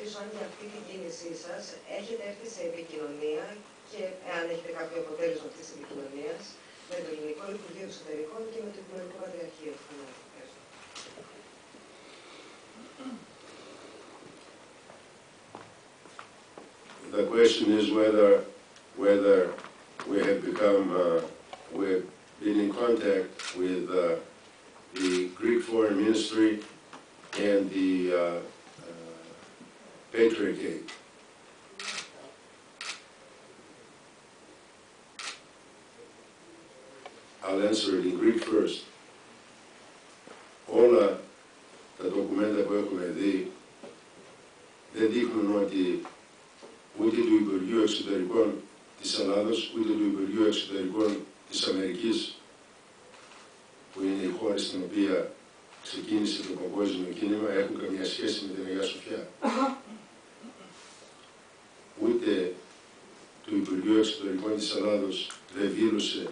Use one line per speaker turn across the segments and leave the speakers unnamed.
ρωτήσω αν για αυτή την κίνησή σας έχετε έρθει σε επικοινωνία και αν έχετε κάποιο αποτέλεσμα αυτής της επικοινωνίας με το Ελληνικό Υπουργείο Εξωτερικών και με το Οικουμενικό Πατριαρχείο.
The question is whether we have become, we've been in contact with the Greek Foreign Ministry and the Patriarchate. I'll answer it in Greek first. Όλα τα ντοκουμέντα που έχουμε δει δεν δείχνουν ότι ούτε του Υπουργείου Εξωτερικών της Ελλάδος, ούτε του Υπουργείου Εξωτερικών της Αμερικής, που είναι η χώρα στην οποία ξεκίνησε το παγκόσμιο κίνημα, έχουν καμία σχέση με την Αγία Σοφιά. Ούτε του Υπουργείου Εξωτερικών της Ελλάδος δεν δήλωσε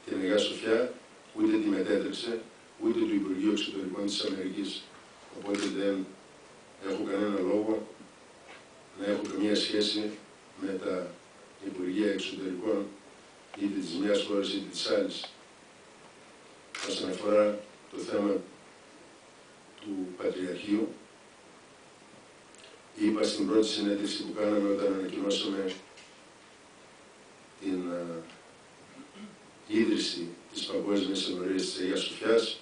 την Αγία Σοφιά, ούτε τη μετέτρεψε, ούτε του Υπουργείου Εξωτερικών της Αμερικής. Οπότε δεν έχω κανένα λόγο να έχω καμία σχέση με τα Υπουργεία Εξωτερικών είτε της μιας χώρας είτε της άλλης. Όσον αφορά το θέμα του Πατριαρχείου, είπα στην πρώτη συνέντευξη που κάναμε όταν ανακοινώσαμε την ίδρυση της Παγκόσμιας Ενορίας της Αγίας Σοφιάς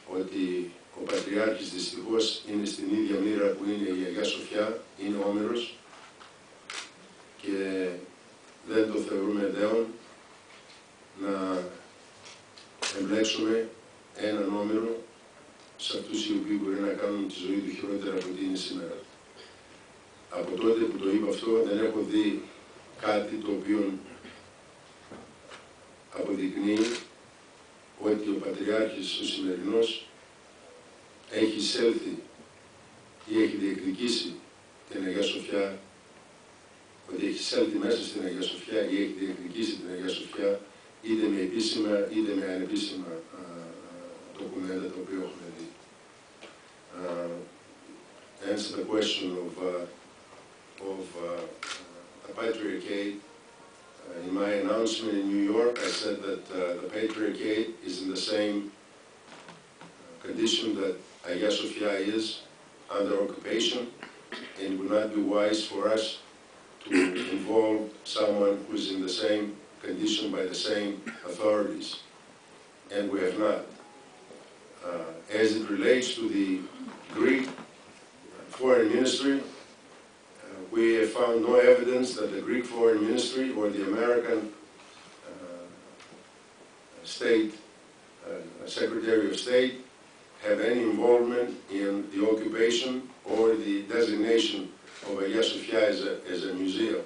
ότι ο Πατριάρχης δυστυχώς είναι στην ίδια μοίρα που είναι η Αγία Σοφιά, είναι όμηρος και δεν το θεωρούμε δέον να εμπλέξουμε έναν όμηρο σε αυτούς οι οποίοι μπορεί να κάνουν τη ζωή του χειρότερα από ό,τι είναι σήμερα. Από τότε που το είπα αυτό δεν έχω δει κάτι το οποίο αποδεικνύει ότι ο Πατριάρχης ο σημερινός έχει εισέλθει ή έχει διεκδικήσει την Αγία Σοφιά, ότι έχει εισέλθει μέσα στην Αγία Σοφιά ή έχει διεκδικήσει την Αγία Σοφιά είτε με επίσημα είτε με ανεπίσημα ντοκουμέντα τα οποία έχουμε δει. Answer the question of the Patriarchate. In my announcement in New York, I said that the Patriarchate is in the same condition that Hagia Sophia is under occupation, and it would not be wise for us to involve someone who is in the same condition by the same authorities, and we have not. As it relates to the Greek Foreign Ministry, we have found no evidence that the Greek Foreign Ministry or the American Secretary of State have any involvement in the occupation or the designation of Hagia Sophia as a museum.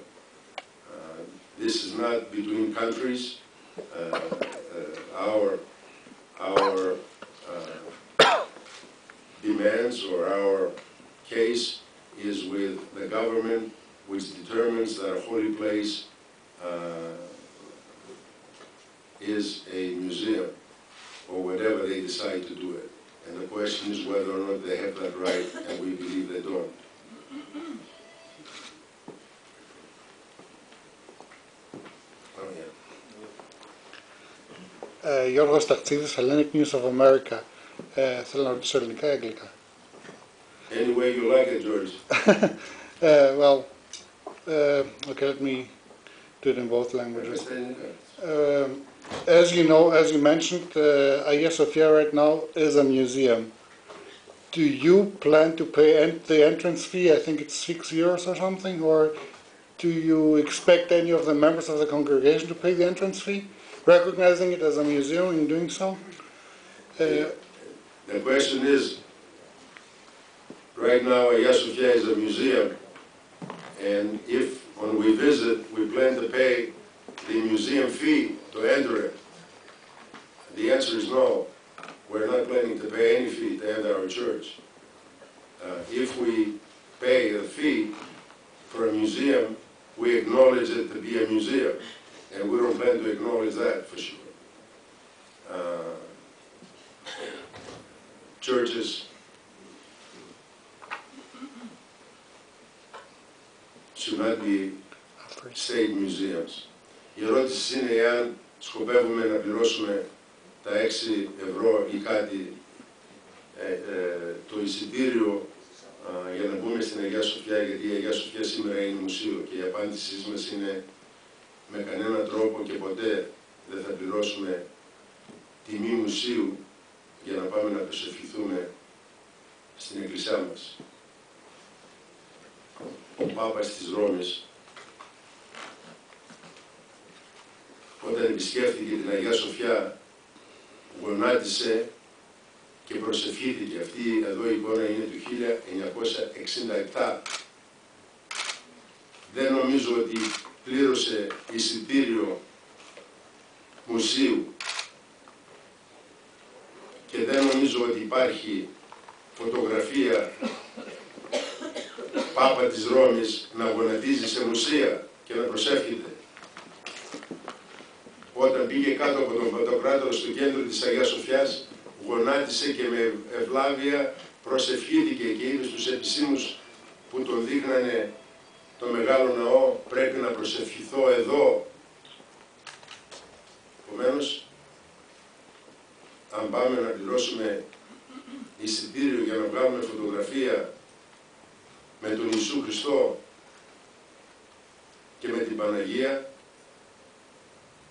This is not between countries. Our demands or our case is with the government, which determines that a holy place is a museum, or whatever they decide to do it. And the question is whether or not they have that right, and we believe they don't.
Γιώργος Ταξίδης, Hellenic News of America. Θέλω να ρωτήσω ελληνικά ή αγγλικά?
Any way you like it, George.
Okay, let me do it in both languages. As you know, as you mentioned, Hagia Sophia right now is a museum. Do you plan to pay the entrance fee? I think it's €6 or something, or do you expect any of the members of the congregation to pay the entrance fee, recognizing it as a museum in doing so?
The question is, right now Hagia Sophia is a museum, and if when we visit we plan to pay the museum fee to enter it, the answer is no. We're not planning to pay any fee to enter our church. If we pay a fee for a museum, we acknowledge it to be a museum, and we don't plan to acknowledge that for sure. Churches not be state museums. Η ερώτηση είναι εάν σκοπεύουμε να πληρώσουμε τα 6 ευρώ ή κάτι το εισιτήριο για να μπούμε στην Αγία Σοφιά, γιατί η Αγία Σοφιά σήμερα είναι μουσείο και η απάντησή μας είναι με κανέναν τρόπο και ποτέ δεν θα πληρώσουμε τιμή μουσείου για να πάμε να προσευχηθούμε στην εκκλησιά μας. Ο Πάπας της Ρώμης, όταν επισκέφθηκε την Αγία Σοφιά, γονάτισε και προσευχήθηκε. Αυτή εδώ η εικόνα είναι του 1967. Δεν νομίζω ότι πλήρωσε εισιτήριο μουσείου και δεν νομίζω ότι υπάρχει φωτογραφία Πάπα της Ρώμης να γονατίζει σε μουσεία και να προσεύχεται. Όταν πήγε κάτω από τον Παντοκράτορο στο κέντρο της Αγίας Σοφιάς, γονάτισε και με ευλάβεια προσευχήθηκε και είπε στους επισήμους που τον δείχνανε το μεγάλο ναό, πρέπει να προσευχηθώ εδώ. Επομένως, αν πάμε να πληρώσουμε εισιτήριο για να βγάλουμε φωτογραφία με τον Ιησού Χριστό και με την Παναγία,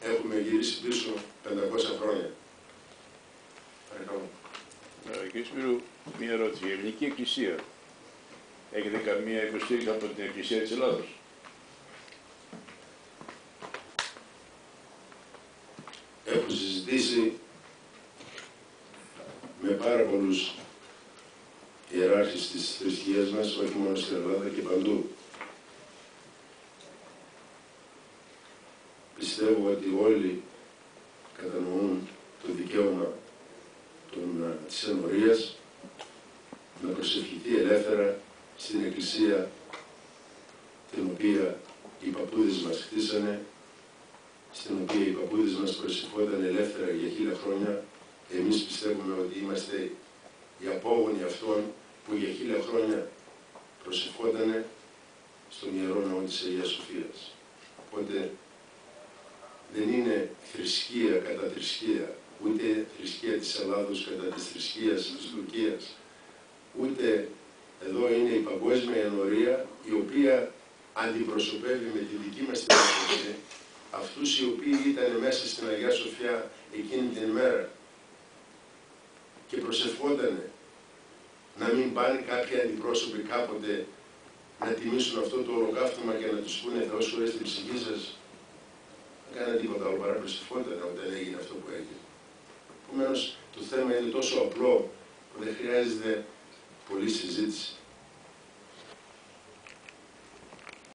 έχουμε γυρίσει πίσω 500 χρόνια. Παρακαλώ.
Κύριε Σπύρου, μία ερώτηση. Η Ελληνική Εκκλησία, έχετε καμία υποστήριξη από την Εκκλησία της Ελλάδος?
Έχω συζητήσει με πάρα πολλούς ιεράρχες της θρησκείας μας, όχι μόνο στην Ελλάδα και παντού. Πιστεύω ότι όλοι κατανοούν το δικαίωμα της ενορίας να προσευχηθεί ελεύθερα στην εκκλησία την οποία οι παππούδες μας χτίσανε, στην οποία οι παππούδες μας προσευχόταν ελεύθερα για 1000 χρόνια. Εμείς πιστεύουμε ότι είμαστε οι απόγονοι αυτών που για 1000 χρόνια προσευχόταν στον Ιερό Ναό της Αγίας Σοφίας. Οπότε δεν είναι θρησκεία κατά θρησκεία, ούτε θρησκεία της Ελλάδος κατά της θρησκείας της Τουρκίας, ούτε εδώ είναι η παγκόσμια ενορία η οποία αντιπροσωπεύει με τη δική μας την εποχή αυτούς οι οποίοι ήταν μέσα στην Αγία Σοφιά εκείνη την ημέρα και προσευχότανε να μην πάνε κάποιοι αντιπρόσωποι κάποτε να τιμήσουν αυτό το ολοκαύτωμα και να τους πούνε Θεός χωρές την ψυχή σας. Δεν κάνανε τίποτα άλλο παρά προσευχότανε όταν έγινε αυτό που έγινε. Επομένως, το θέμα είναι τόσο απλό που δεν χρειάζεται πολλή συζήτηση.